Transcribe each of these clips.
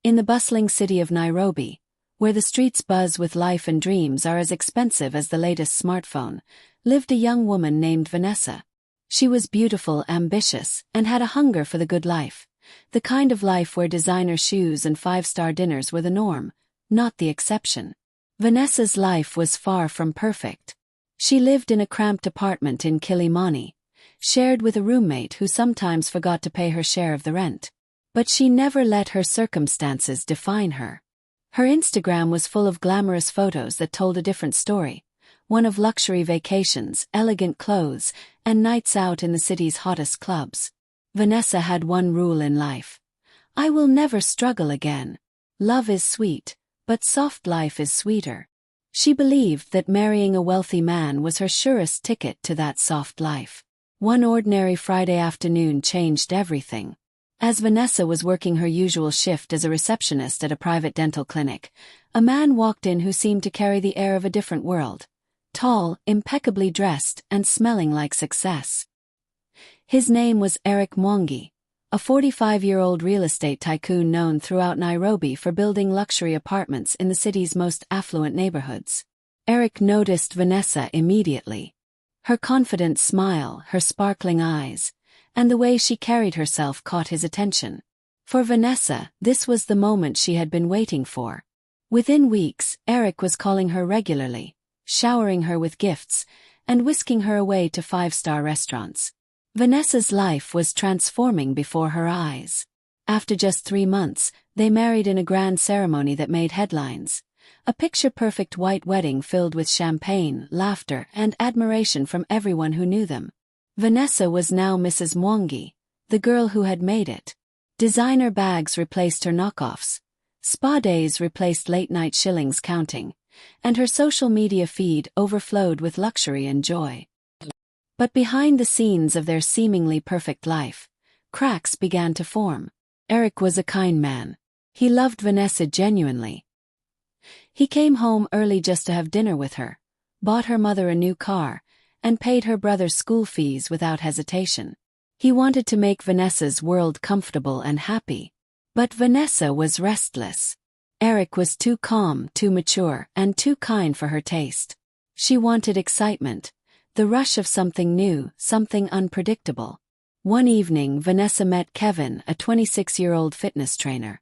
In the bustling city of Nairobi, where the streets buzz with life and dreams are as expensive as the latest smartphone, lived a young woman named Vanessa. She was beautiful, ambitious, and had a hunger for the good life. The kind of life where designer shoes and five-star dinners were the norm, not the exception. Vanessa's life was far from perfect. She lived in a cramped apartment in Kilimani, shared with a roommate who sometimes forgot to pay her share of the rent. But she never let her circumstances define her. Her Instagram was full of glamorous photos that told a different story, one of luxury vacations, elegant clothes, and nights out in the city's hottest clubs. Vanessa had one rule in life: I will never struggle again. Love is sweet, but soft life is sweeter. She believed that marrying a wealthy man was her surest ticket to that soft life. One ordinary Friday afternoon changed everything. As Vanessa was working her usual shift as a receptionist at a private dental clinic, a man walked in who seemed to carry the air of a different world. Tall, impeccably dressed, and smelling like success. His name was Eric Mwangi, a 45-year-old real estate tycoon known throughout Nairobi for building luxury apartments in the city's most affluent neighborhoods. Eric noticed Vanessa immediately. Her confident smile, her sparkling eyes, and the way she carried herself caught his attention. For Vanessa, this was the moment she had been waiting for. Within weeks, Eric was calling her regularly, showering her with gifts, and whisking her away to five-star restaurants. Vanessa's life was transforming before her eyes. After just 3 months, they married in a grand ceremony that made headlines. A picture-perfect white wedding filled with champagne, laughter, and admiration from everyone who knew them. Vanessa was now Mrs. Mwangi, the girl who had made it. Designer bags replaced her knockoffs. Spa days replaced late-night shillings counting, and her social media feed overflowed with luxury and joy. But behind the scenes of their seemingly perfect life, cracks began to form. Eric was a kind man. He loved Vanessa genuinely. He came home early just to have dinner with her, bought her mother a new car, and paid her brother's school fees without hesitation. He wanted to make Vanessa's world comfortable and happy. But Vanessa was restless. Eric was too calm, too mature, and too kind for her taste. She wanted excitement, the rush of something new, something unpredictable. One evening, Vanessa met Kevin, a 26-year-old fitness trainer.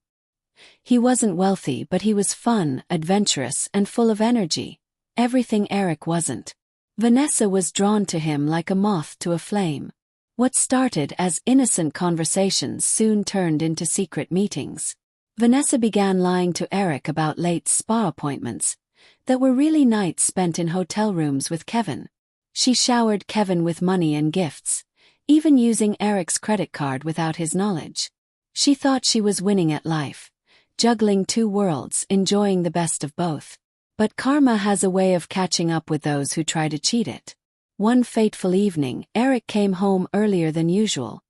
He wasn't wealthy, but he was fun, adventurous, and full of energy. Everything Eric wasn't. Vanessa was drawn to him like a moth to a flame. What started as innocent conversations soon turned into secret meetings. Vanessa began lying to Eric about late spa appointments that were really nights spent in hotel rooms with Kevin. She showered Kevin with money and gifts, even using Eric's credit card without his knowledge. She thought she was winning at life, juggling two worlds, enjoying the best of both. But karma has a way of catching up with those who try to cheat it. One fateful evening, Eric came home earlier than usual.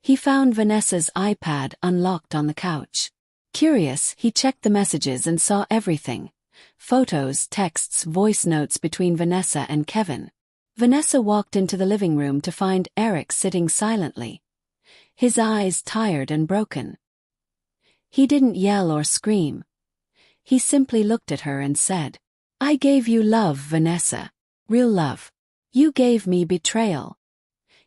He found Vanessa's iPad unlocked on the couch. Curious, he checked the messages and saw everything. Photos, texts, voice notes between Vanessa and Kevin. Vanessa walked into the living room to find Eric sitting silently, his eyes tired and broken. He didn't yell or scream. He simply looked at her and said, "I gave you love, Vanessa. Real love. You gave me betrayal."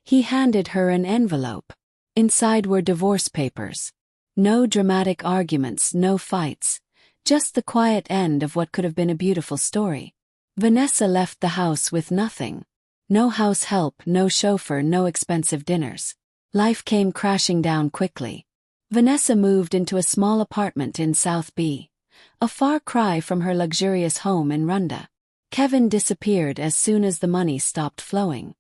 He handed her an envelope. Inside were divorce papers. No dramatic arguments, no fights. Just the quiet end of what could have been a beautiful story. Vanessa left the house with nothing. No house help, no chauffeur, no expensive dinners. Life came crashing down quickly. Vanessa moved into a small apartment in South B, a far cry from her luxurious home in Runda. Kevin disappeared as soon as the money stopped flowing.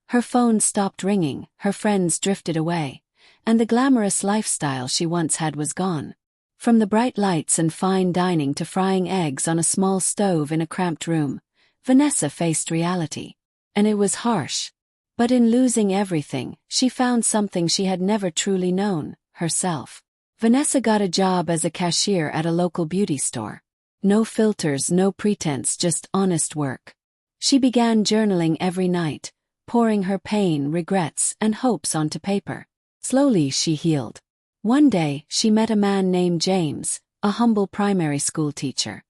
Her phone stopped ringing, her friends drifted away, and the glamorous lifestyle she once had was gone. From the bright lights and fine dining to frying eggs on a small stove in a cramped room, Vanessa faced reality. And it was harsh. But in losing everything, she found something she had never truly known, herself. Vanessa got a job as a cashier at a local beauty store. No filters, no pretense, just honest work. She began journaling every night, pouring her pain, regrets, and hopes onto paper. Slowly she healed. One day, she met a man named James, a humble primary school teacher.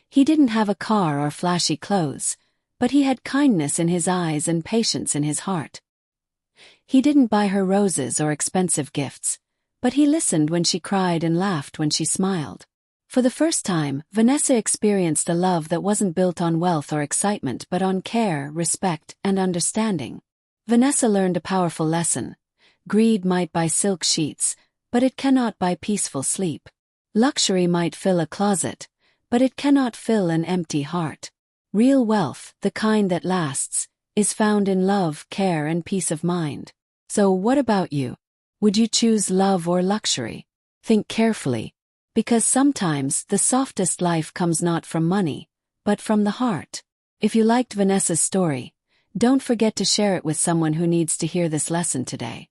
He didn't have a car or flashy clothes, but he had kindness in his eyes and patience in his heart. He didn't buy her roses or expensive gifts, but he listened when she cried and laughed when she smiled. For the first time, Vanessa experienced a love that wasn't built on wealth or excitement but on care, respect, and understanding. Vanessa learned a powerful lesson. Greed might buy silk sheets, but it cannot buy peaceful sleep. Luxury might fill a closet, but it cannot fill an empty heart. Real wealth, the kind that lasts, is found in love, care, and peace of mind. So what about you? Would you choose love or luxury? Think carefully, because sometimes the softest life comes not from money, but from the heart. If you liked Vanessa's story, don't forget to share it with someone who needs to hear this lesson today.